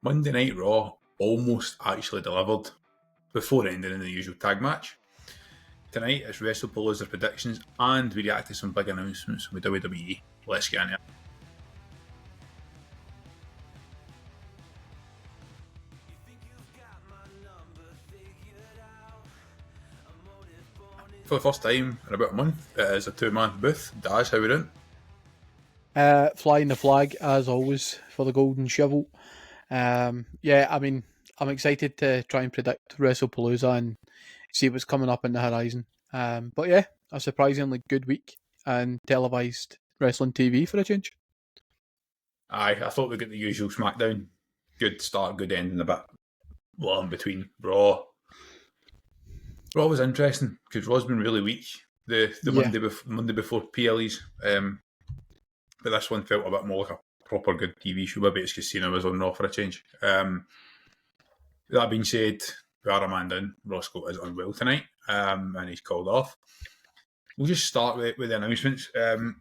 Monday Night Raw almost actually delivered before ending in the usual tag match. Tonight it's Wrestlepalooza predictions and we react to some big announcements from the WWE. Let's get into it. For the first time in about a month, it is a two-man booth. Daz, how we doing? Flying the flag, as always, for the Golden Shovel. I'm excited to try and predict Wrestlepalooza and see what's coming up in the horizon. But yeah, a surprisingly good week and televised wrestling TV for a change. Aye, I thought we'd get the usual SmackDown. Good start, good ending, a bit well in between. Raw was interesting because Raw's been really weak the Monday before PLEs. But this one felt a bit more like a proper good TV show. Maybe it's because Cena was on Raw for a change. That being said, we are a man down. Roscoe is unwell tonight, and he's called off. We'll just start with the announcements. The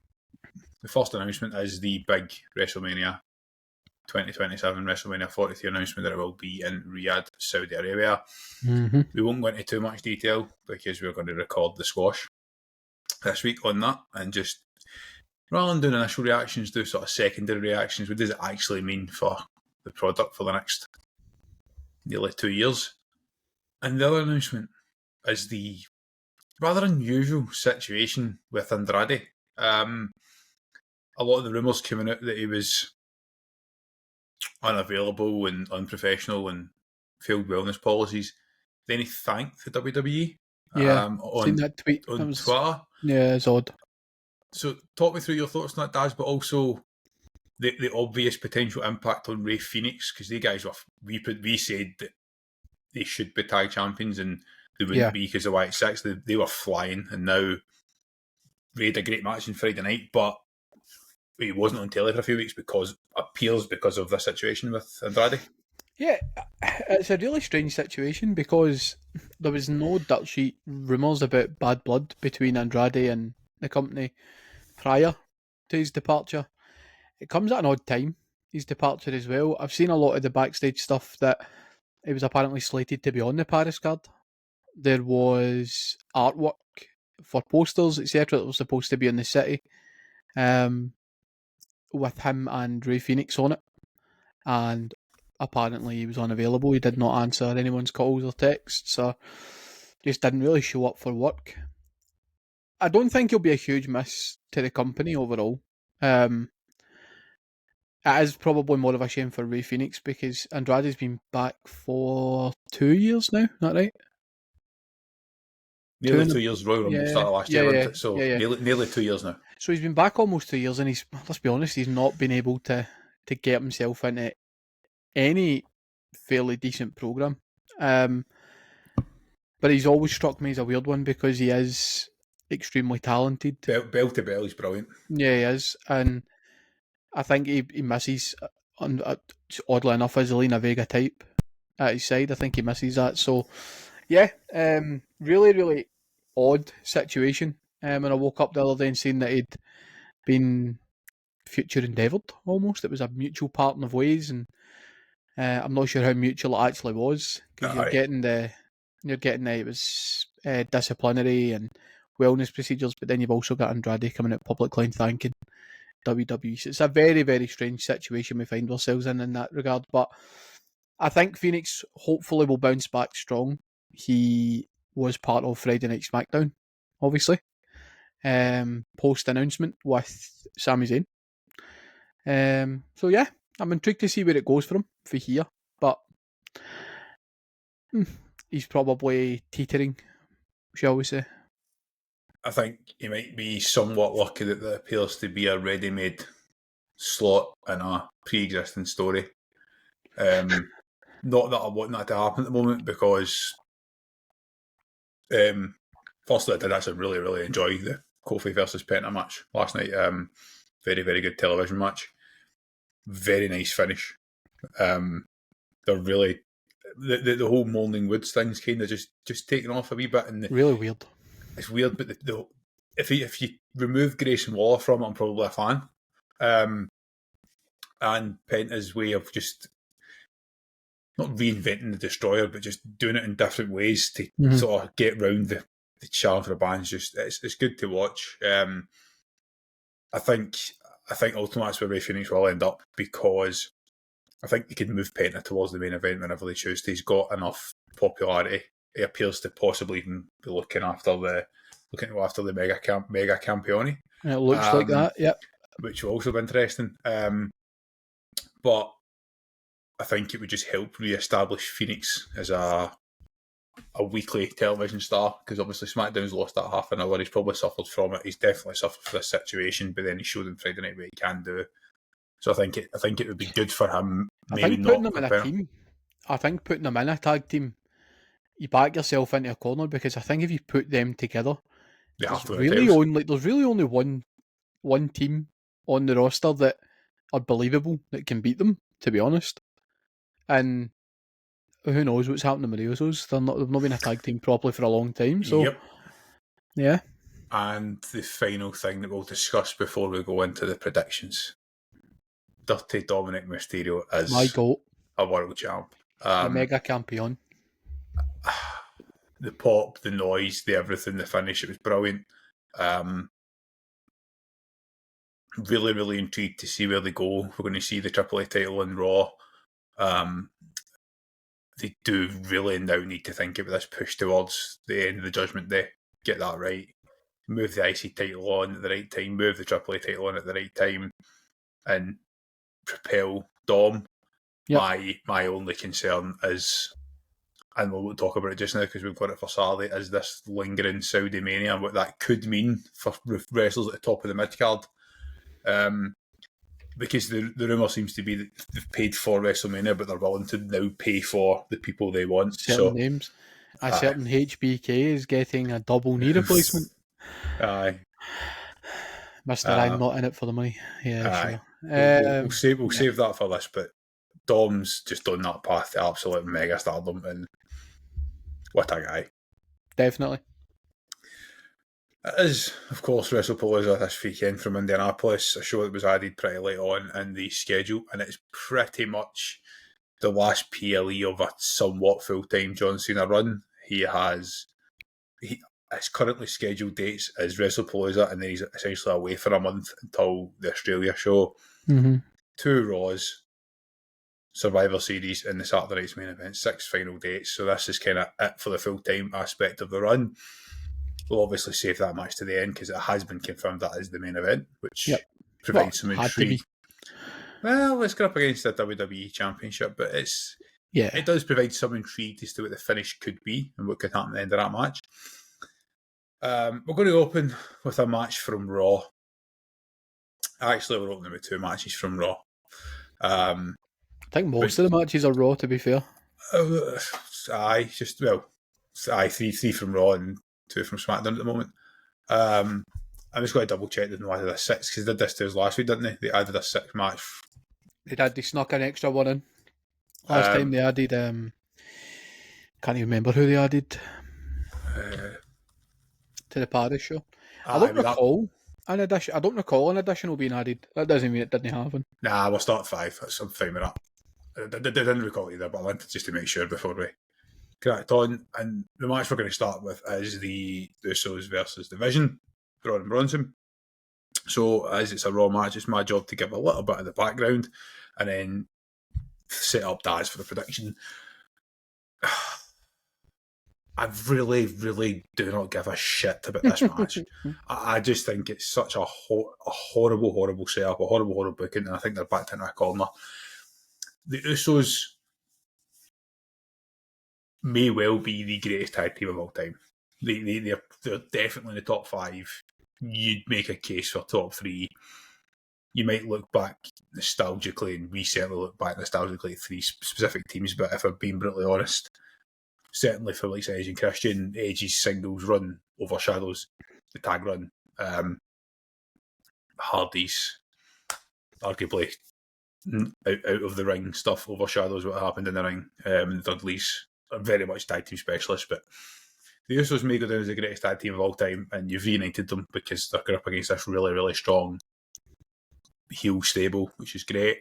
first announcement is the big WrestleMania 2027 WrestleMania 43 announcement that it will be in Riyadh, Saudi Arabia. Mm-hmm. We won't go into too much detail because we're going to record the squash this week on that, and just rather than doing initial reactions, do sort of secondary reactions. What does it actually mean for the product for the next nearly 2 years? And the other announcement is the rather unusual situation with Andrade. A lot of the rumours coming out that he was unavailable and unprofessional and failed wellness policies. Then he thanked the WWE. Seen that tweet on Twitter. Yeah, it's odd. So talk me through your thoughts on that, Daz, but also the obvious potential impact on Rey Fenix, because they guys we said that they should be tag champions and they wouldn't be because of White Six. They were flying, and now Rey had a great match on Friday night, but he wasn't on telly for a few weeks because of the situation with Andrade. Yeah, it's a really strange situation because there was no dirt sheet rumours about bad blood between Andrade and the company prior to his departure. It comes at an odd time, his departure as well. I've seen a lot of the backstage stuff that it was apparently slated to be on the Paris card. There was artwork for posters, etc. that was supposed to be in the city, with him and Rey Fenix on it. And apparently he was unavailable. He did not answer anyone's calls or texts, so just didn't really show up for work. I don't think he'll be a huge miss to the company overall. It is probably more of a shame for Rey Fenix because Andrade's been back for 2 years now, isn't that right? Nearly 2 years. Royal Rumble started last year, wasn't it? So nearly 2 years now. So he's been back almost 2 years, and let's be honest, he's not been able to get himself into any fairly decent program. But he's always struck me as a weird one because he is extremely talented. Bell to bell, he's brilliant. Yeah, he is, and I think he misses, oddly enough, a Zelina Vega type at his side. I think he misses that. So, yeah, really, really odd situation. When I woke up the other day and seen that he'd been future endeavoured almost. It was a mutual parting of ways, and I'm not sure how mutual it actually was because you're getting the it was disciplinary and wellness procedures, but then you've also got Andrade coming out publicly and thanking WWE. So it's a very, very strange situation we find ourselves in that regard. But I think Phoenix hopefully will bounce back strong. He was part of Friday Night SmackDown, obviously, post announcement with Sami Zayn. So yeah, I'm intrigued to see where it goes for him for here, but he's probably teetering, shall we say. I think he might be somewhat lucky that there appears to be a ready-made slot in a pre-existing story. Not that I want that to happen at the moment because firstly I did actually really, really enjoy the Kofi versus Penta match last night. Very, very good television match. Very nice finish. They're really the whole Mourning Woods thing's kind of just taken off a wee bit, and really weird. It's weird, but if you remove Grayson Waller from it, I'm probably a fan. And Penta's way of just not reinventing the Destroyer, but just doing it in different ways to sort of get round the challenge for the bands. Just it's good to watch. I think ultimately that's where Ray Phoenix will end up, because I think they could move Penta towards the main event whenever they choose to. He's got enough popularity. He appears to possibly even be looking after the Mega Campione. It looks like that, yep. Which will also be interesting. But I think it would just help re-establish Phoenix as a weekly television star, because obviously SmackDown's lost that half an hour. He's probably suffered from it. He's definitely suffered for this situation, but then he showed on Friday night what he can do. So I think it would be good for him. I think putting them in a team. I think putting them in a tag team, you back yourself into a corner, because I think if you put them together, there's really only one team on the roster that are believable that can beat them, to be honest. And who knows what's happening with the Usos? They've not been a tag team properly for a long time. So yep. Yeah. And the final thing that we'll discuss before we go into the predictions: Dirty Dominic Mysterio as my goat, a world champ, the Mega Campion. The pop, the noise, the everything, the finish, it was brilliant. Really, really intrigued to see where they go. We're going to see the AAA title in Raw. They do really now need to think about this push towards the end of the Judgment Day. Get that right. Move the IC title on at the right time. Move the AAA title on at the right time. And propel Dom. Yep. My only concern is, and we'll talk about it just now because we've got it for Saturday, is this lingering Saudi mania and what that could mean for wrestlers at the top of the mid-card. Because the rumour seems to be that they've paid for WrestleMania, but they're willing to now pay for the people they want. Certain names. A certain HBK is getting a double knee replacement. Aye. Mr. I'm not in it for the money. Yeah, sure. We'll save that for this, but Dom's just on that path to absolute mega stardom, and what a guy. Definitely. It is, of course, Wrestlepalooza this weekend from Indianapolis, a show that was added pretty late on in the schedule, and it's pretty much the last PLE of a somewhat full-time John Cena run. His currently scheduled dates is Wrestlepalooza, and then he's essentially away for a month until the Australia show. Mm-hmm. 2 Raws, Survivor Series, and the Saturday night's main event. 6 final dates, so this is kind of it for the full-time aspect of the run. We'll obviously save that match to the end because it has been confirmed that is the main event, which provides some intrigue. Well, let's go up against the WWE Championship, but it does provide some intrigue as to what the finish could be and what could happen at the end of that match. We're going to open with a match from Raw. Actually, we're opening with 2 matches from Raw. I think most of the matches are Raw, to be fair. Three from Raw and 2 from SmackDown at the moment. I'm just going to double check they added a 6 because they did this to us last week, didn't they? They added a 6 match. They snuck an extra one in. Last time they added, can't even remember who they added to the Paris show. I don't recall an additional being added. That doesn't mean it didn't happen. Nah, we'll start 5. I'm fine with that. I didn't recall either, but I wanted just to make sure before we cracked on. And the match we're going to start with is the Usos versus Division, Braun and Bronson. So, as it's a Raw match, it's my job to give a little bit of the background and then set up Daz for the prediction. I really, really do not give a shit about this match. I just think it's such a horrible, horrible setup, a horrible, horrible booking, and I think they're backed into a corner. The Usos may well be the greatest tag team of all time. They're definitely in the top 5. You'd make a case for top 3. You might look back nostalgically, and we certainly look back nostalgically at 3 specific teams, but if I'm being brutally honest, certainly for like Edge and Christian, Edge's singles run overshadows the tag run. Hardy's arguably out of the ring stuff overshadows what happened in the ring. Dudley's are very much tag team specialists, but the Usos may go down as the greatest tag team of all time, and you've reunited them because they're going up against this really, really strong heel stable, which is great.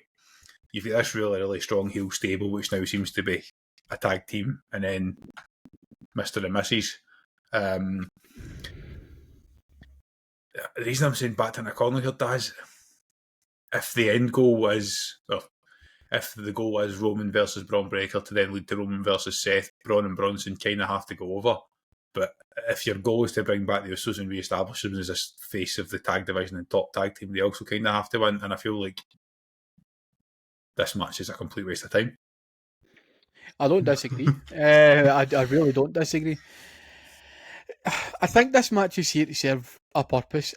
you've got this really, really strong heel stable, which now seems to be a tag team, and then Mr. and Mrs. The reason I'm saying back to Corner here, Daz, if the end goal is, if the goal is Roman versus Braun Breaker to then lead to Roman versus Seth, Braun and Bronson kind of have to go over. But if your goal is to bring back the Usos and re-establish them as a face of the tag division and top tag team, they also kind of have to win. And I feel like this match is a complete waste of time. I don't disagree. I really don't disagree. I think this match is here to serve a purpose.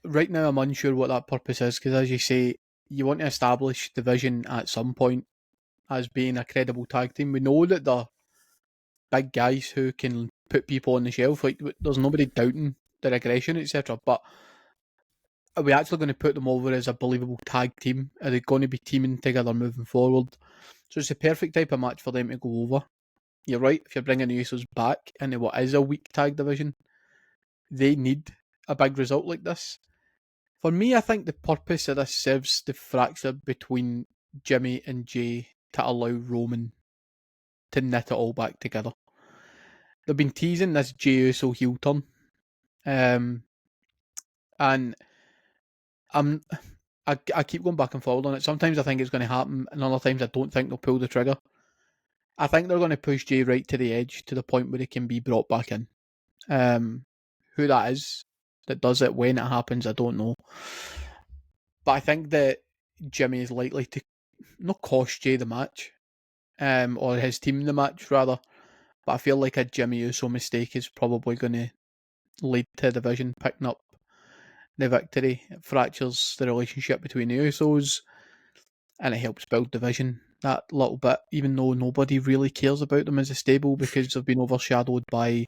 Right now I'm unsure what that purpose is, because as you say, you want to establish the Vision at some point as being a credible tag team. We know that they're big guys who can put people on the shelf. Like, there's nobody doubting their aggression, etc. But are we actually going to put them over as a believable tag team? Are they going to be teaming together moving forward? So it's the perfect type of match for them to go over. You're right, if you're bringing the Usos back into what is a weak tag division, they need a big result like this. For me, I think the purpose of this serves the fracture between Jimmy and Jay to allow Roman to knit it all back together. They've been teasing this Jey Uso heel turn. And I keep going back and forward on it. Sometimes I think it's going to happen, and other times I don't think they'll pull the trigger. I think they're going to push Jay right to the edge, to the point where he can be brought back in. Who that is that does it, when it happens, I don't know. But I think that Jimmy is likely to not cost Jay the match, or his team the match rather. But I feel like a Jimmy Uso mistake is probably going to lead to the Division picking up the victory. It fractures the relationship between the Usos, and it helps build Division that little bit, even though nobody really cares about them as a stable because they've been overshadowed by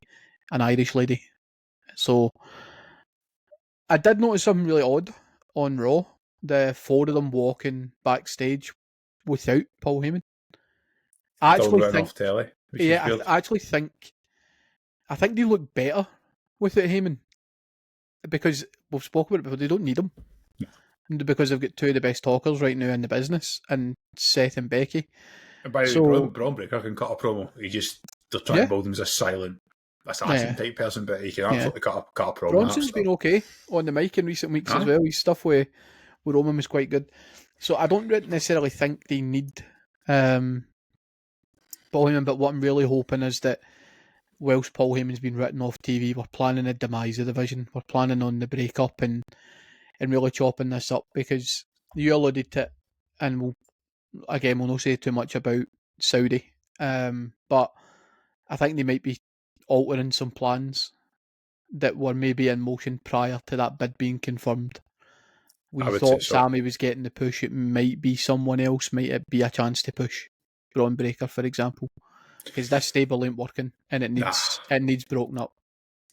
an Irish lady. So I did notice something really odd on Raw. The four of them walking backstage without Paul Heyman. I actually think, off telly, I think they look better without Heyman, because we've spoken about it before. They don't need him, because they've got two of the best talkers right now in the business, and Seth and Becky. And by the way, Braun Breaker can cut a promo. They're trying to build him as a silent assassin type person, but he can absolutely cut a promo. Bronson's been okay on the mic in recent weeks as well. His stuff with Roman was quite good. So I don't necessarily think they need Paul Heyman, but what I'm really hoping is that whilst Paul Heyman's been written off TV, we're planning a demise of the Division. We're planning on the breakup and really chopping this up, because you alluded to it, and we'll not say too much about Saudi, but I think they might be altering some plans that were maybe in motion prior to that bid being confirmed. We thought Sammy was getting the push. It might be someone else. Might it be a chance to push Braun Breaker, for example? Because this stable ain't working, and it needs broken up.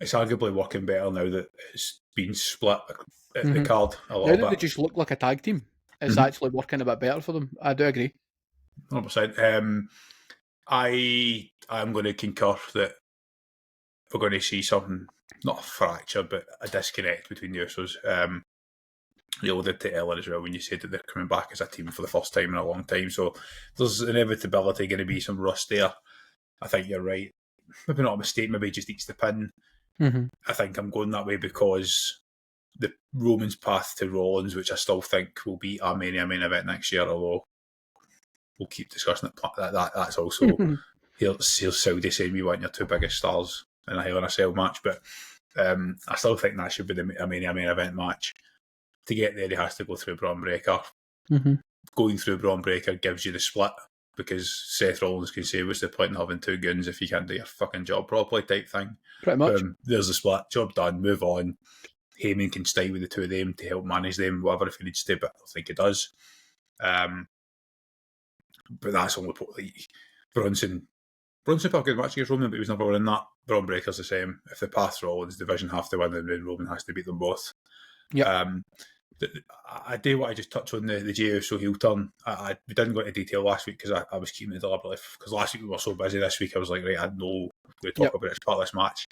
It's arguably working better now that it's been split at the card a little bit. Now that they just look like a tag team, it's actually working a bit better for them. I do agree. 100%. I'm going to concur that we're going to see something, not a fracture, but a disconnect between the Usos. You alluded to Ellen as well when you said that they're coming back as a team for the first time in a long time. So there's inevitability going to be some rust there. I think you're right. Maybe not a mistake, maybe just eats the pin. I think I'm going that way because the Roman's path to Rollins, which I still think will be a main event next year, although we'll keep discussing it. That's also here's Saudi saying we want your two biggest stars in a Hell in a Cell match, but I still think that should be a main event match. To get there, he has to go through Braun Breaker. Going through Braun Breaker gives you the split, because Seth Rollins can say, what's the point in having two guns if you can't do your fucking job properly, type thing. Pretty much. There's the split. Job done. Move on. Heyman can stay with the two of them to help manage them, whatever, if he needs to, but I don't think he does. But that's only Bronson put a good match against Roman, but he was never winning that. Braun Breaker's the same. If the path Rollins division have to win, then Roman has to beat them both. I do want to just touch on the Jey Uso heel turn. We didn't go into detail last week because I was keeping it deliberately, because last week we were so busy. This week I was like, right, I know we're going to talk about it as part of this match.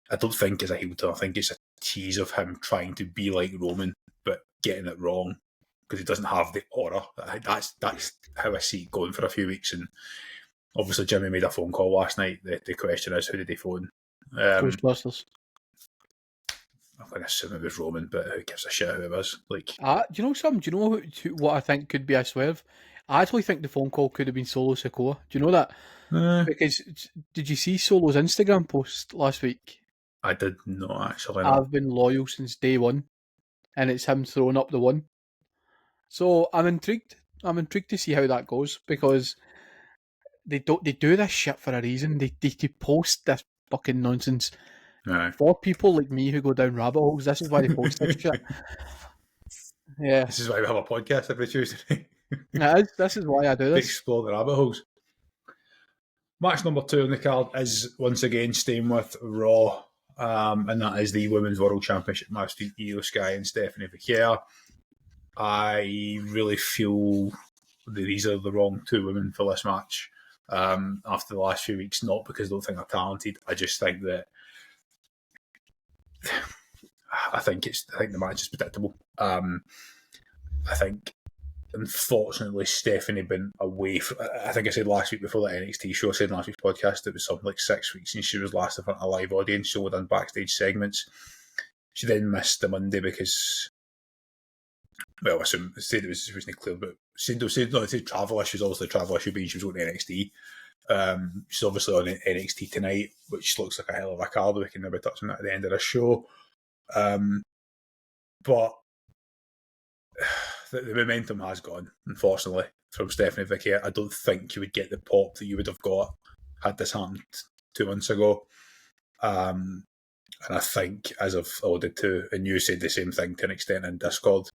I don't think it's a heel turn. I think it's a tease of him trying to be like Roman, but getting it wrong. because he doesn't have the aura. That's how I see it going for a few weeks. And obviously, Jimmy made a phone call last night. The question is, who did he phone? Ghostbusters. I'm going to assume it was Roman, but who gives a shit who it was? Like, Do you know something? Do you know what I think could be a swerve? I actually think the phone call could have been Solo Sikoa. Do you know that? Because did you see Solo's Instagram post last week? I did not actually. I've been loyal since day one, and it's him throwing up the one. So I'm intrigued. I'm intrigued to see how that goes, because they do this shit for a reason. They post this fucking nonsense. For people like me who go down rabbit holes, this is why they post this shit. Yeah. This is why we have a podcast every Tuesday. This is why I do this. To explore the rabbit holes. Match number 2 on the card is once again staying with Raw, and that is the Women's World Championship match between Io Sky and Stephanie Vaquer. I really feel that these are the wrong 2 women for this match after the last few weeks, not because I don't think they're talented. I just think that I think the match is predictable. I think, unfortunately, Stephanie been away. I think I said last week before the NXT show, I said in last week's podcast, it was something like 6 weeks since she was last in front of a live audience, so done backstage segments. She then missed the Monday because, well, I said it wasn't clear, but said travel issues. Obviously, travel issue being she was going to NXT. She's obviously on NXT tonight, which looks like a hell of a card. We can maybe touch on that at the end of the show. But the momentum has gone, unfortunately, from Stephanie Vaquer. I don't think you would get the pop that you would have got had this happened 2 months ago. And I think, as I've alluded to, and you said the same thing to an extent in Discord,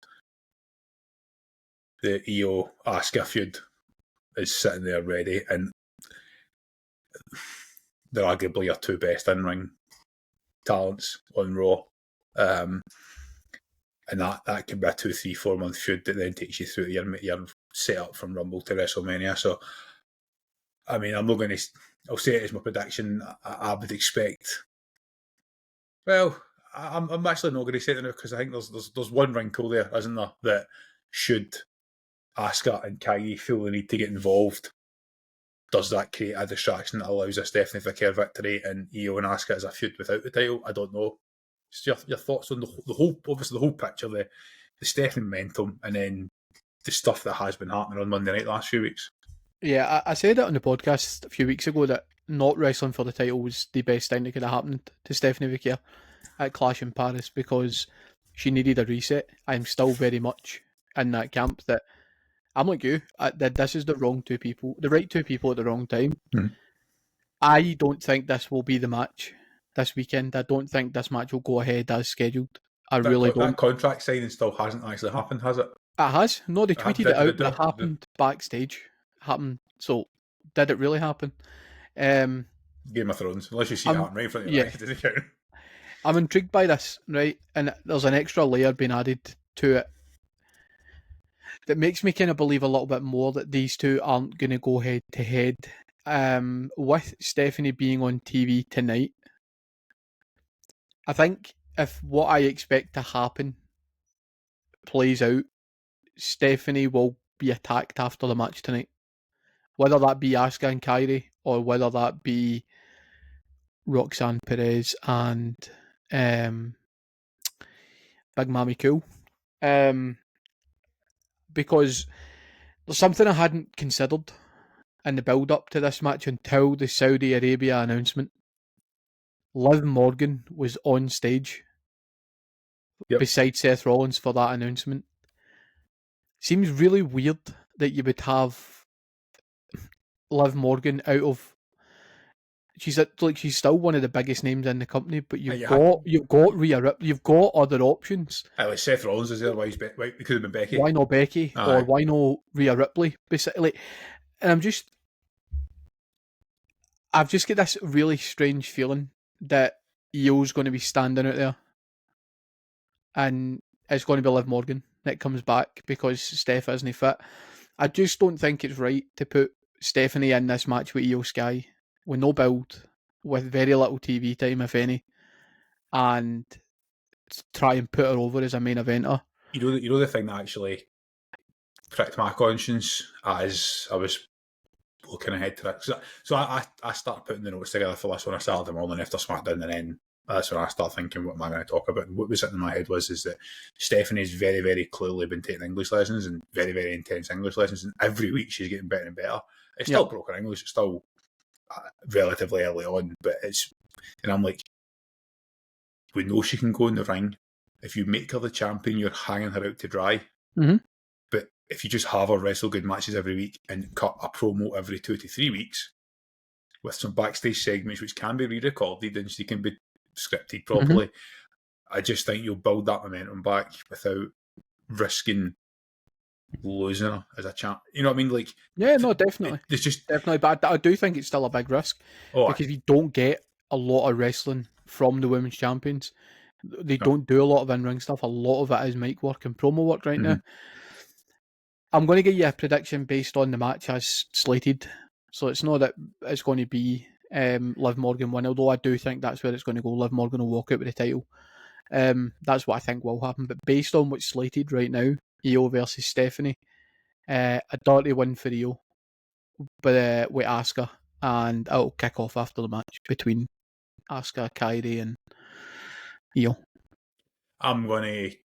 the Io Asuka feud is sitting there ready, and they're arguably your 2 best in-ring talents on Raw. And that can be a 2, 3, 4 month feud that then takes you through your setup from Rumble to WrestleMania. So, I mean, I'm not going to. I'll say it as my prediction. I would expect. Well, I'm actually not going to say it now because I think there's one wrinkle there, isn't there? That should Asuka and Kairi feel the need to get involved, does that create a distraction that allows a Stephanie Vaquer victory and Io and Asuka as a feud without the title? I don't know. Just your thoughts on the whole picture, the Stephanie momentum, and then the stuff that has been happening on Monday night last few weeks. Yeah, I said it on the podcast a few weeks ago that not wrestling for the title was the best thing that could have happened to Stephanie Vaquer at Clash in Paris, because she needed a reset. I'm still very much in that camp that I'm like you, that this is the right 2 people at the wrong time. Mm. I don't think this will be the match this weekend. I don't think this match will go ahead as scheduled. I really don't. That contract signing still hasn't actually happened, has it? It has. No, they tweeted it out, but it happened backstage. So, did it really happen? Game of Thrones. Unless you see it happen right in front of you. Yeah. I'm intrigued by this, right? And there's an extra layer being added to it that makes me kind of believe a little bit more that these 2 aren't going to go head to head. With Stephanie being on TV tonight, I think if what I expect to happen plays out, Stephanie will be attacked after the match tonight. Whether that be Asuka and Kairi, or whether that be Roxanne Perez and Big Mami Cool. Because there's something I hadn't considered in the build-up to this match until the Saudi Arabia announcement. Liv Morgan was on stage beside Seth Rollins for that announcement. Seems really weird that you would have Liv Morgan out of. She's still one of the biggest names in the company, but you've got Rhea Ripley, you've got other options. Like Seth Rollins is there. Why it could have been Becky? Why not Becky? Or why not Rhea Ripley? Basically, and I've just got this really strange feeling that Io's going to be standing out there, and it's going to be Liv Morgan that comes back because Steph isn't fit. I just don't think it's right to put Stephanie in this match with Io Sky with no build, with very little TV time, if any, and try and put her over as a main eventer. You know the thing that actually pricked my conscience as I was looking ahead to that. So I started putting the notes together for this on a Saturday morning after SmackDown, and then that's when I started thinking, what am I going to talk about? And what was sitting in my head is that Stephanie's very, very clearly been taking English lessons, and very, very intense English lessons, and every week she's getting better and better. It's still broken English, it's still relatively early on, but it's, and I'm like, we know she can go in the ring. If you make her the champion, you're hanging her out to dry. Mm-hmm. But if you just have her wrestle good matches every week and cut a promo every 2 to 3 weeks with some backstage segments which can be re-recorded and she can be scripted properly, I just think you'll build that momentum back without risking losing her as a champ. You know what I mean? Like, yeah, no, definitely. It's just definitely, but I do think it's still a big risk because you don't get a lot of wrestling from the women's champions. They don't do a lot of in-ring stuff. A lot of it is mic work and promo work right now. I'm going to give you a prediction based on the match as slated. So it's not that it's going to be Liv Morgan win, although I do think that's where it's going to go. Liv Morgan will walk out with the title. That's what I think will happen. But based on what's slated right now, Io versus Stephanie, a dirty win for Io with Asuka, and it'll kick off after the match between Asuka, Kairi, and Io. I'm going to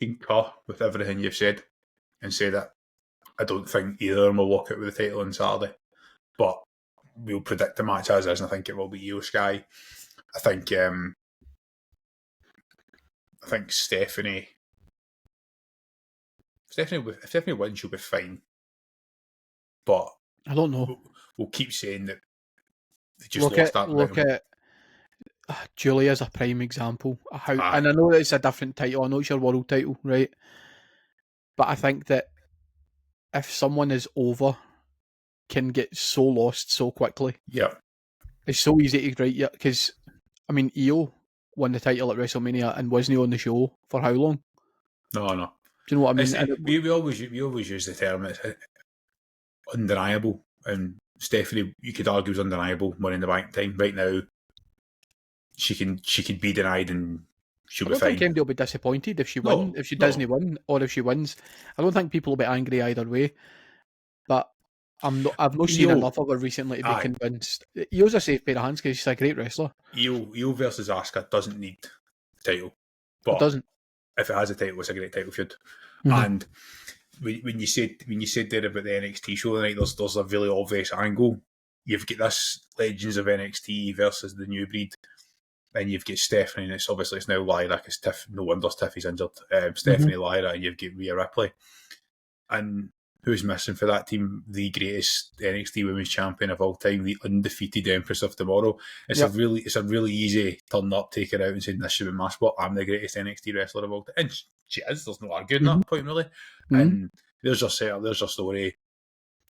concur with everything you've said and say that I don't think either of them will walk out with the title on Saturday, but we'll predict the match as is, and I think it will be Io Sky. I think Stephanie. If Stephanie wins, she'll be fine. But I don't know. We'll keep saying that they just lost that. Look at Julia's a prime example. And I know that it's a different title. I know it's your world title, right? But I think that if someone is over, can get so lost so quickly. Yeah. It's so easy to write, because, I mean, Io won the title at WrestleMania and wasn't on the show for how long? No. Do you know what I mean? We always use the term, it's undeniable, and Stephanie, you could argue, is undeniable Money in the Bank time. Right now, she can be denied and she'll be fine. I don't think anybody will be disappointed if she wins, if she doesn't win, or if she wins. I don't think people will be angry either way. But I've not seen enough of her recently to be convinced. Io's a safe pair of hands because she's a great wrestler. Io versus Asuka doesn't need the title, but it doesn't. If it has a title, it's a great title feud. And when you said there about the NXT show tonight, there's a really obvious angle. You've got this Legends of NXT versus the New Breed, and you've got Stephanie, and it's now Lyra, because no wonder Tiffy's injured. Stephanie, Lyra, and you've got Rhea Ripley. And who's missing for that team? The greatest NXT Women's Champion of all time, the undefeated Empress of Tomorrow. It's a really easy turn up, take her out and saying, this should be my spot. I'm the greatest NXT wrestler of all time. And she is. There's no arguing that point, really. And there's your setup, there's your story.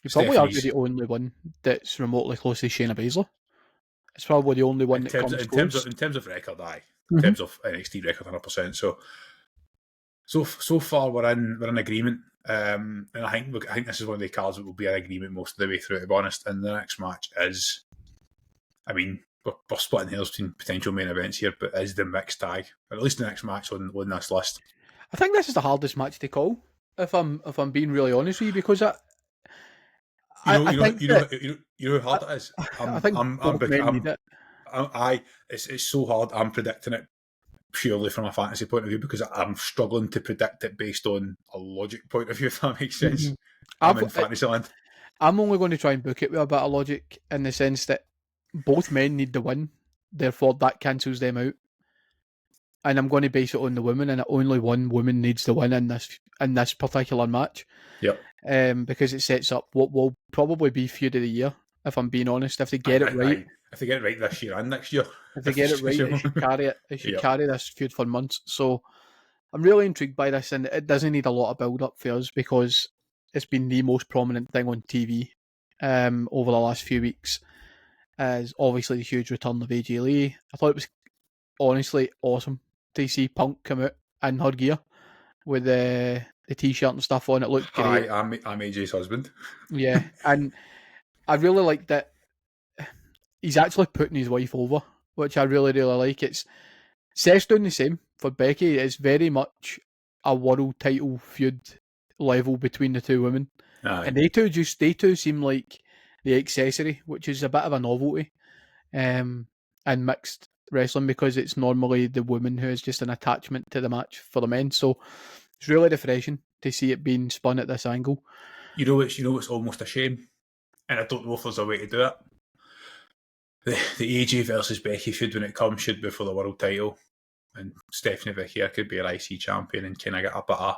You probably argue the only one that's remotely close to Shayna Baszler. It's probably the only one that comes close. In terms of record, in terms of NXT record, 100%. So far, we're in agreement. And I think this is one of the cards that will be in agreement most of the way through, to be honest. And the next match is, I mean, we're splitting hairs between potential main events here, but is the mixed tag, or at least the next match on this list. I think this is the hardest match to call, if I'm being really honest with you, because you know how hard it is. It's so hard. I'm predicting it purely from a fantasy point of view because I'm struggling to predict it based on a logic point of view, if that makes sense. I'm in fantasy land. I'm only going to try and book it with a bit of logic in the sense that both men need the win, therefore that cancels them out. And I'm going to base it on the women, and only one woman needs the win in this particular match. Yep. Because it sets up what will probably be feud of the year, if I'm being honest. If they get it right. If they get it right this year and next year. If they get it right, they should carry it. They should carry this feud for months. So I'm really intrigued by this, and it doesn't need a lot of build-up for us because it's been the most prominent thing on TV over the last few weeks. As obviously the huge return of AJ Lee. I thought it was honestly awesome to see Punk come out in her gear with the t-shirt and stuff on. It looked great. Hi, I'm AJ's husband. Yeah, and I really like that he's actually putting his wife over, which I really, really like. Seth's doing the same for Becky. It's very much a world title feud level between the two women. Aye. And they two seem like the accessory, which is a bit of a novelty in mixed wrestling, because it's normally the woman who is just an attachment to the match for the men. So it's really refreshing to see it being spun at this angle. You know it's almost a shame, and I don't know if there's a way to do it. The AJ versus Becky feud, when it comes, should be for the world title, and Stephanie Vicky could be an IC champion and kind of get a bit of,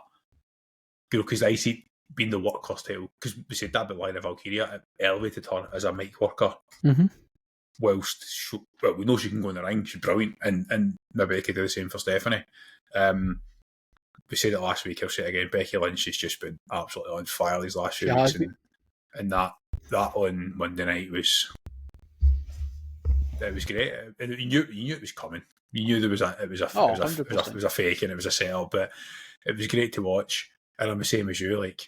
because the IC being the workhorse title, because we said that about Lina Valkyria, it elevated her as a mic worker. Mm-hmm. Whilst we know she can go in the ring, she's brilliant, and maybe they could do the same for Stephanie. We said it last week, I'll say it again, Becky Lynch has just been absolutely on fire these last few weeks, and that on Monday night was great. And you knew it was coming. You knew it was a fake and it was a setup, but it was great to watch. And I'm the same as you, like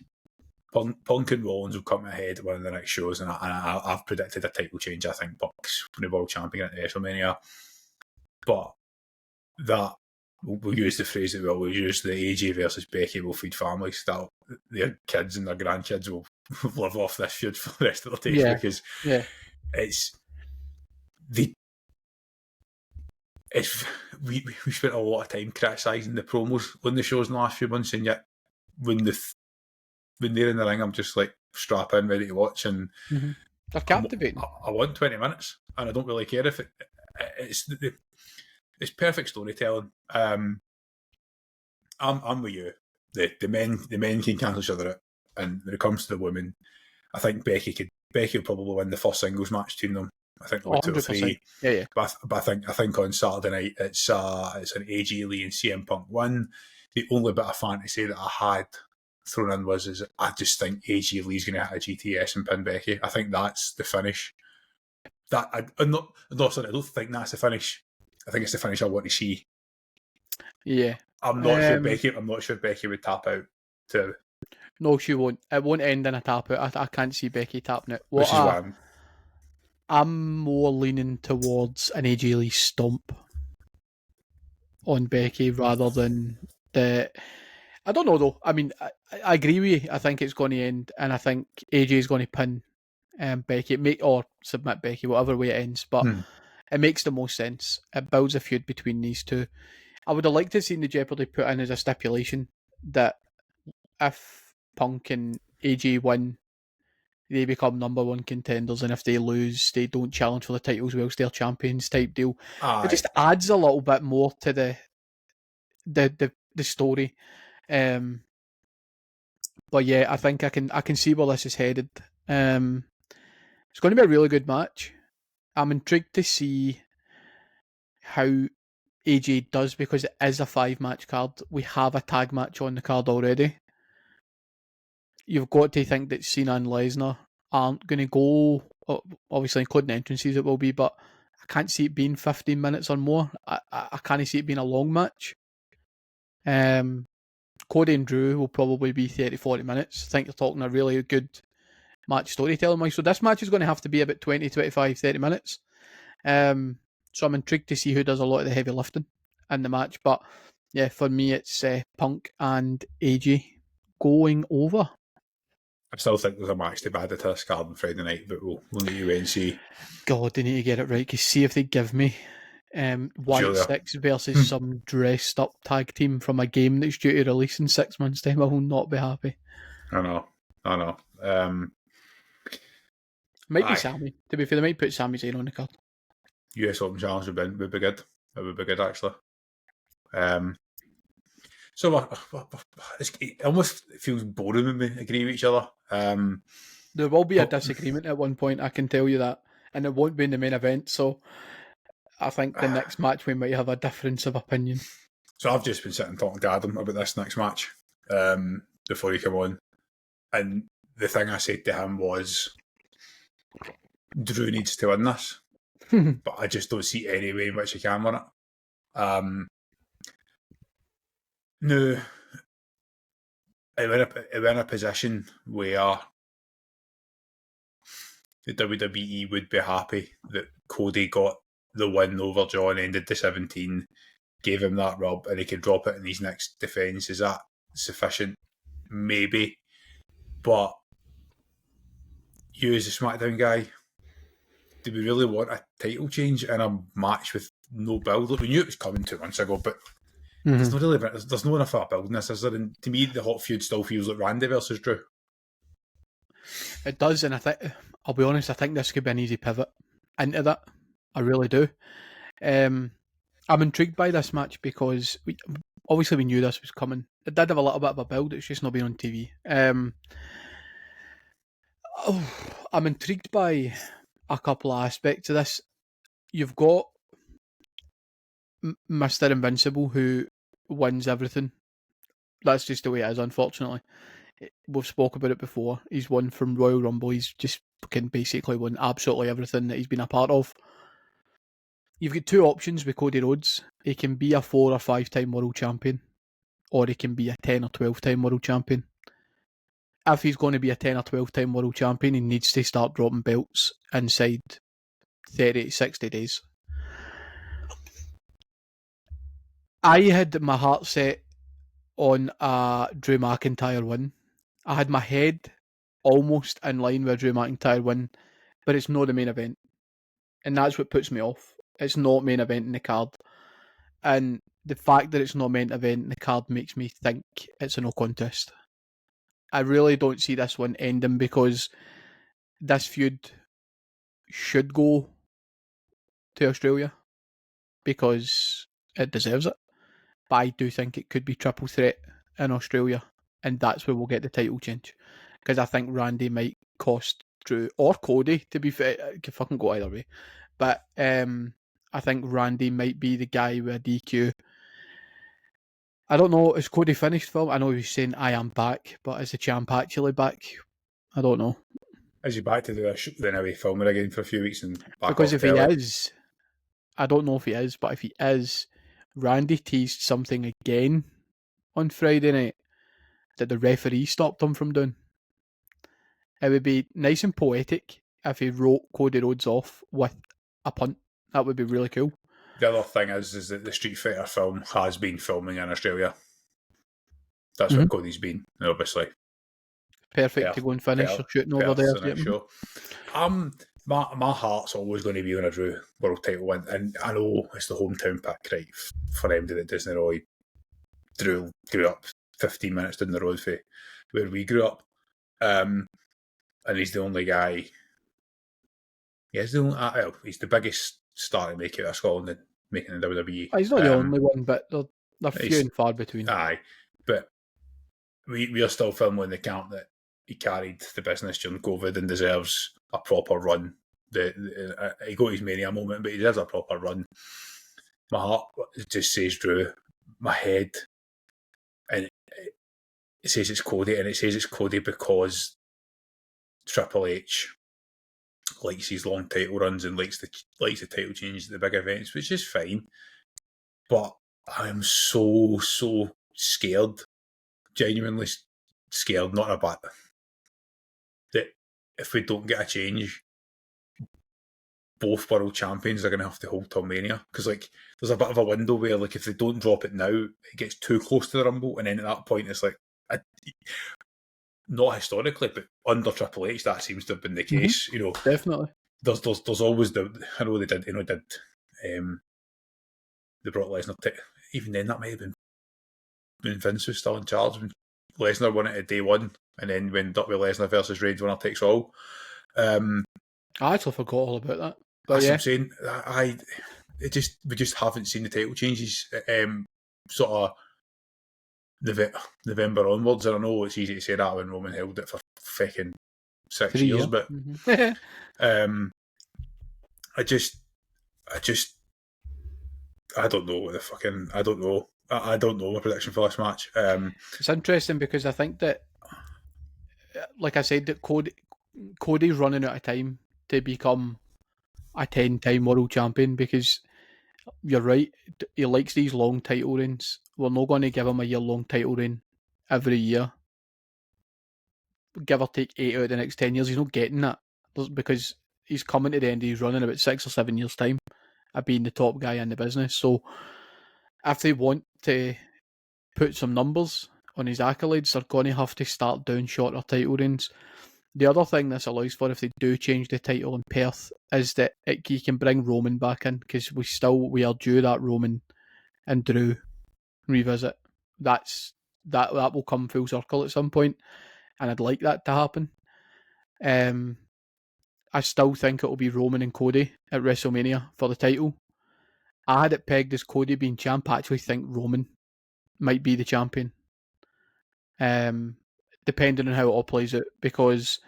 Punk and Rollins will come ahead at one of the next shows, and I've predicted a title change. I think Punk's the world champion at WrestleMania, but that we'll use the phrase that we'll use, the AJ versus Becky will feed families. That their kids and their grandkids will live off this feud for the rest of their days, because we spent a lot of time criticising the promos on the shows in the last few months, and yet when they're in the ring, I'm just like strap in, ready to watch, and they're captivating. I want 20 minutes, and I don't really care if it's perfect storytelling. I'm with you. The men can cancel each other out, and when it comes to the women, I think Becky will probably win the first singles match between them. I think there'll be 2 or 3. Yeah. But I think on Saturday night it's an AJ Lee and CM Punk win. The only bit of fantasy that I had thrown in was I just think AJ Lee's going to hit a GTS and pin Becky. I think that's the finish. I don't think that's the finish. I think it's the finish I want to see. Yeah, I'm not sure Becky would tap out to. No, she won't. It won't end in a tap out. I can't see Becky tapping it. Which is why I'm more leaning towards an AJ Lee stomp on Becky rather than the. I don't know though. I mean, I agree with you. I think it's going to end, and I think AJ is going to pin Becky, or submit Becky, whatever way it ends. But it makes the most sense. It builds a feud between these two. I would have liked to have seen the Jeopardy put in as a stipulation that if Punk and AJ win, they become number one contenders, and if they lose, they don't challenge for the titles whilst they're champions type deal. It just adds a little bit more to the story. But yeah, I think I can see where this is headed. It's going to be a really good match. I'm intrigued to see how AJ does, because it is a 5-match card. We have a tag match on the card already. You've got to think that Cena and Lesnar aren't going to go, obviously including entrances it will be, but I can't see it being 15 minutes or more. I can't see it being a long match. Cody and Drew will probably be 30-40 minutes. I think you're talking a really good match storytelling wise. So this match is going to have to be about 20, 25, 30 minutes. So I'm intrigued to see who does a lot of the heavy lifting in the match. But yeah, for me, it's Punk and AJ going over. I still think there's a match to be added to this card on Friday night, but we'll need to wait and see. God, they need to get it right, because see if they give me White 6 versus some dressed up tag team from a game that's due to release in 6 months' time, I will not be happy. I know. Might be Sammy. To be fair, they might put Sami Zayn on the card. US Open Challenge would be good. It would be good, actually. So it almost feels boring when we agree with each other. There will be a disagreement at one point, I can tell you that, and it won't be in the main event. So I think the next match we might have a difference of opinion. So I've just been sitting talking to Adam about this next match before he came on, and the thing I said to him was, Drew needs to win this, but I just don't see any way in which he can win it. No, we're in a position where the WWE would be happy that Cody got the win over John, ended the 17, gave him that rub, and he could drop it in his next defence. Is that sufficient? maybe. But you as a SmackDown guy, do we really want a title change in a match with no build? Look, we knew it was coming 2 months ago, but there's not really there's no enough of a build in this, is there? And to me, the hot feud still feels like Randy versus Drew. It does, and I'll be honest, I think this could be an easy pivot into that. I really do. I'm intrigued by this match because obviously we knew this was coming. It did have a little bit of a build, it's just not been on TV. I'm intrigued by a couple of aspects of this. You've got Mr. Invincible, who wins everything. That's just the way it is, unfortunately. We've spoke about it before. He's won from Royal Rumble. He's just can basically win absolutely everything that he's been a part of. You've got two options with Cody Rhodes. He can be a 4 or 5 time world champion, or he can be a 10 or 12 time world champion. If he's going to be a 10 or 12 time world champion, he needs to start dropping belts inside 30 to 60 days. I had my heart set on a Drew McIntyre win. I had my head almost in line with a Drew McIntyre win, but it's not the main event. And that's what puts me off. It's not main event in the card. And the fact that it's not main event in the card makes me think it's a no contest. I really don't see this one ending because this feud should go to Australia because it deserves it. But I do think it could be triple threat in Australia, and that's where we'll get the title change. Because I think Randy might cost Drew or Cody, to be fair. It could fucking go either way. But I think Randy might be the guy with a DQ. I don't know, is Cody finished, Phil? I know he's saying I am back, but is the champ actually back? I don't know. Is he back to do the Now filming again for a few weeks and back because off if early? He is, I don't know if he is, but if he is, Randy teased something again on Friday night that the referee stopped him from doing. It would be nice and poetic if he wrote Cody Rhodes off with a punt. That would be really cool. The other thing is that the Street Fighter film has been filming in Australia. That's where Cody's been, obviously. Perfect to go and finish or shooting over there. The show. My heart's always going to be on a Drew world title win, and I know it's the hometown pick, right? For anybody that doesn't know, Drew grew up 15 minutes down the road for where we grew up, and he's the only guy. Yeah, he's the biggest star to make it out of Scotland and making the WWE. He's not the only one, but they're few and far between. Aye, but we are still filming the camp that he carried the business during COVID and deserves a proper run. He got his mania moment, but he deserves a proper run. My heart just says Drew. My head, and it says it's Cody, and it says it's Cody because Triple H likes his long title runs and likes the title change at the big events, which is fine. But I am so scared, genuinely scared, not in a bad, that if we don't get a change, both world champions are going to have to hold till Mania. Because there's a bit of a window where if they don't drop it now, it gets too close to the Rumble, and then at that point it's not historically, but under Triple H, that seems to have been the case. Definitely. There's always I know they did. They brought Lesnar. Even then, that might have been when Vince was still in charge. When Lesnar won it at day one, and then when Lesnar versus Reigns winner takes all. I actually forgot all about that. But that's what I'm saying. We just haven't seen the title changes. Sort of November onwards, and I know it's easy to say that when Roman held it for fucking 6 years, but I don't know what the fucking I don't know my prediction for this match. It's interesting because I think that, like I said, that Cody's running out of time to become a 10-time world champion, because you're right, he likes these long title reigns. We're not going to give him a year-long title reign every year. Give or take 8 out of the next 10 years. He's not getting that because he's coming to the end of his run in about 6 or 7 years' time of being the top guy in the business. So if they want to put some numbers on his accolades, they're going to have to start doing shorter title reigns. The other thing this allows for, if they do change the title in Perth, is that you can bring Roman back in, because we are due that Roman and Drew revisit. That will come full circle at some point, and I'd like that to happen. I still think it will be Roman and Cody at WrestleMania for the title. I had it pegged as Cody being champ. I actually think Roman might be the champion. Depending on how it all plays out, because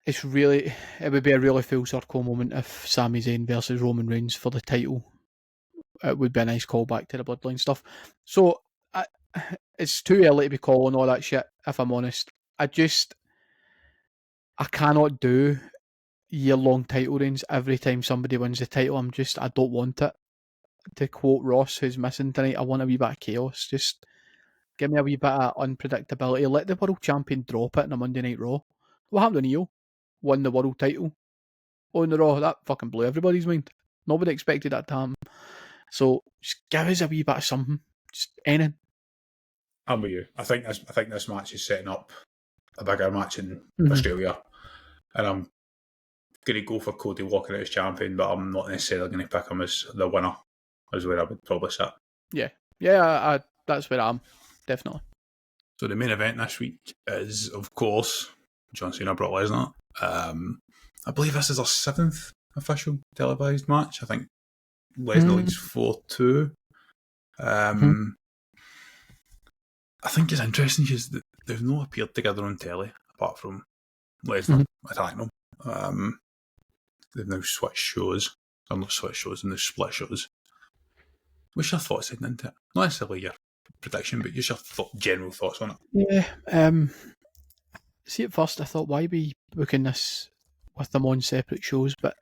it would be a really full circle moment if Sami Zayn versus Roman Reigns for the title. It would be a nice callback to the Bloodline stuff. So it's too early to be calling all that shit, if I'm honest. I cannot do year-long title reigns every time somebody wins the title. I don't want it. To quote Ross, who's missing tonight, I want a wee bit of chaos. Just give me a wee bit of unpredictability. Let the world champion drop it in a Monday Night Raw. What happened to Neo? Won the world title on the Raw. That fucking blew everybody's mind. Nobody expected that to happen. So just give us a wee bit of something. Just anything. I'm with you. I think this match is setting up a bigger match in Australia, and I'm going to go for Cody walking out as champion, but I'm not necessarily going to pick him as the winner. Is where I would probably sit. Yeah. That's where I am, definitely. So the main event this week is, of course, John Cena, Brock Lesnar. I believe this is our 7th official televised match. I think Lesnar leads 4-2. I think it's interesting because they've not appeared together on telly apart from Lesnar attacking them. They've now switched shows. Or not switched shows, and they've split shows. What's your thoughts heading into it? Not necessarily your prediction, but just your general thoughts on it. Yeah. See, at first I thought, why be booking this with them on separate shows? But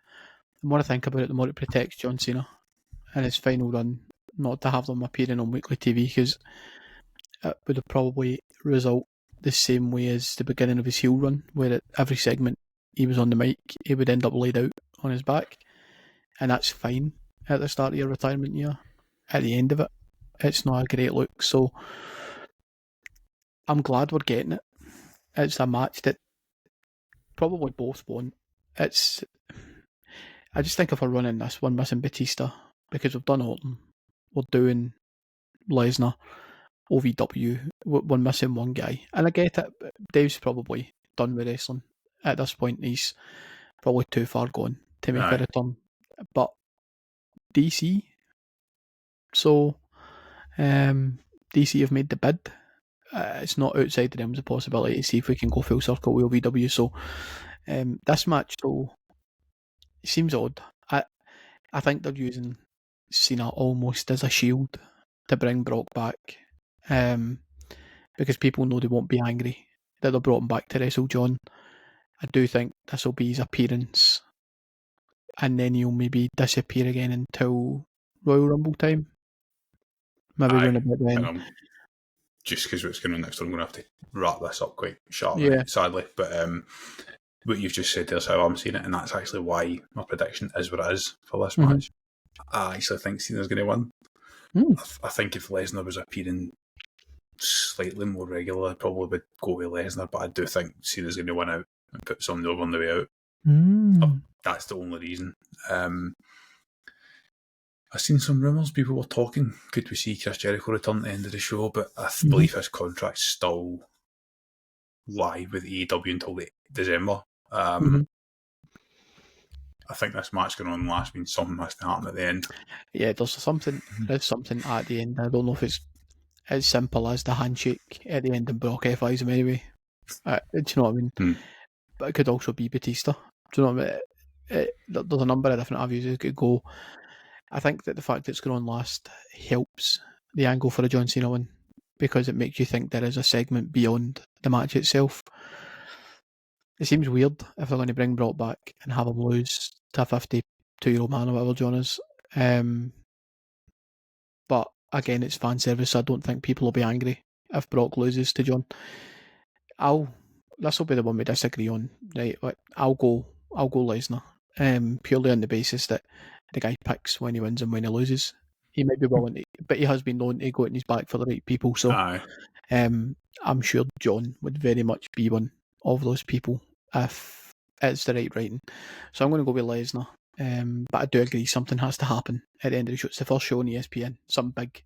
the more I think about it, the more it protects John Cena and his final run, not to have them appearing on weekly TV, because it would have probably result the same way as the beginning of his heel run, where at every segment he was on the mic, he would end up laid out on his back, and that's fine at the start of your retirement year. At the end of it, it's not a great look. So I'm glad we're getting it. It's a match that probably both want. I just think if we're running this, we're missing Batista, because we've done Orton, we're doing Lesnar, OVW, we're missing one guy. And I get it, Dave's probably done with wrestling at this point. He's probably too far gone to make a return. But DC, so DC have made the bid. It's not outside the realms of possibility to see if we can go full circle with OVW. So this match, though, it seems odd. I think they're using Cena almost as a shield to bring Brock back, because people know they won't be angry that they brought him back to wrestle John. I do think this will be his appearance, and then he'll maybe disappear again until Royal Rumble time. Maybe around about then. Just because what's going on next, I'm going to have to wrap this up quite sharply, sadly. But what you've just said there is how I'm seeing it, and that's actually why my prediction is what it is for this match. I actually think Cena's going to win. I think if Lesnar was appearing slightly more regularly, I probably would go with Lesnar, but I do think Cena's going to win out and put somebody over on the way out. That's the only reason. I've seen some rumours, people were talking, could we see Chris Jericho return at the end of the show, but I believe his contract's still live with AEW until December. I think this match going on last means something has to happen at the end. Yeah, there's something at the end. I don't know if it's as simple as the handshake at the end and Brock F.I.'s him anyway. Do you know what I mean? But it could also be Batista. Do you know what I mean? There's a number of different avenues it could go. I think that the fact that it's going on last helps the angle for a John Cena win, because it makes you think there is a segment beyond the match itself. It seems weird if they're going to bring Brock back and have him lose to a 52-year-old man or whatever John is. But again, it's fan service, so I don't think people will be angry if Brock loses to John. This will be the one we disagree on, right? I'll go Lesnar, purely on the basis that the guy picks when he wins and when he loses. he might be willing to, but he has been known to go in his back for the right people. So Aye. I'm sure John would very much be one of those people if it's the right writing. So I'm going to go with Lesnar. But I do agree something has to happen at the end of the show. It's the first show on ESPN. Something big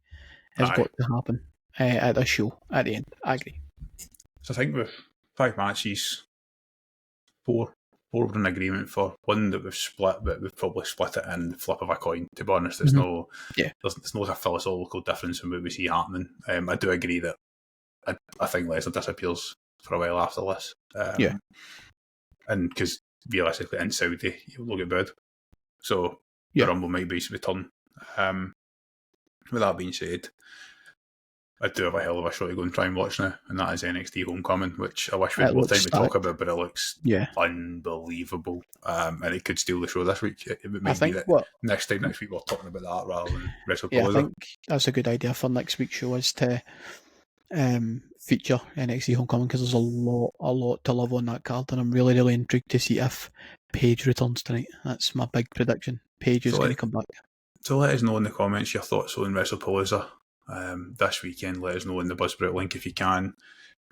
has got to happen at this show at the end. I agree. So I think with 5 matches, four were in agreement for one that we've split, but we've probably split it in the flip of a coin. To be honest, there's no like a philosophical difference in what we see happening. I do agree that I think Lesnar disappears for a while after this. And because realistically in Saudi he'll look at bad, so the Rumble might be his return. With that being said, I do have a hell of a show to go and try and watch now, and that is NXT Homecoming, which I wish we had more time to talk about, but it looks unbelievable. And it could steal the show this week. It might be that next week we're talking about that rather than Wrestlepalooza. Yeah, I think that's a good idea for next week's show, is to feature NXT Homecoming, because there's a lot to love on that card, and I'm really, really intrigued to see if Paige returns tonight. That's my big prediction. Paige is going to come back. So let us know in the comments your thoughts on Wrestlepalooza this weekend. Let us know in the Buzzsprout link if you can.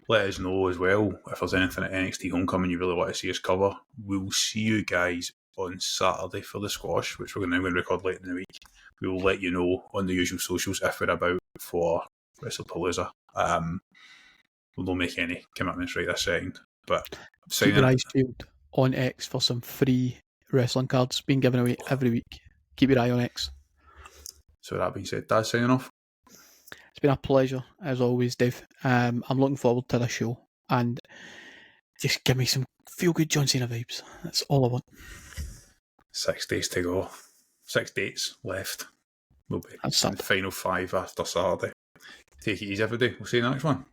Let us know as well if there's anything at NXT Homecoming you really want to see us cover. We'll see you guys on Saturday for the squash, which we're going to record later in the week. We will let you know on the usual socials if we're about for Wrestlepalooza. We'll not make any commitments right this second. But keep your eyes peeled on X for some free wrestling cards being given away every week. Keep your eye on X. So that being said, Daz signing off. It's been a pleasure as always, Dave. I'm looking forward to the show, and just give me some feel good John Cena vibes. That's all I want. 6 days to go. 6 dates left. We'll be in the final 5 after Saturday. Take it easy, everybody. We'll see you in the next one.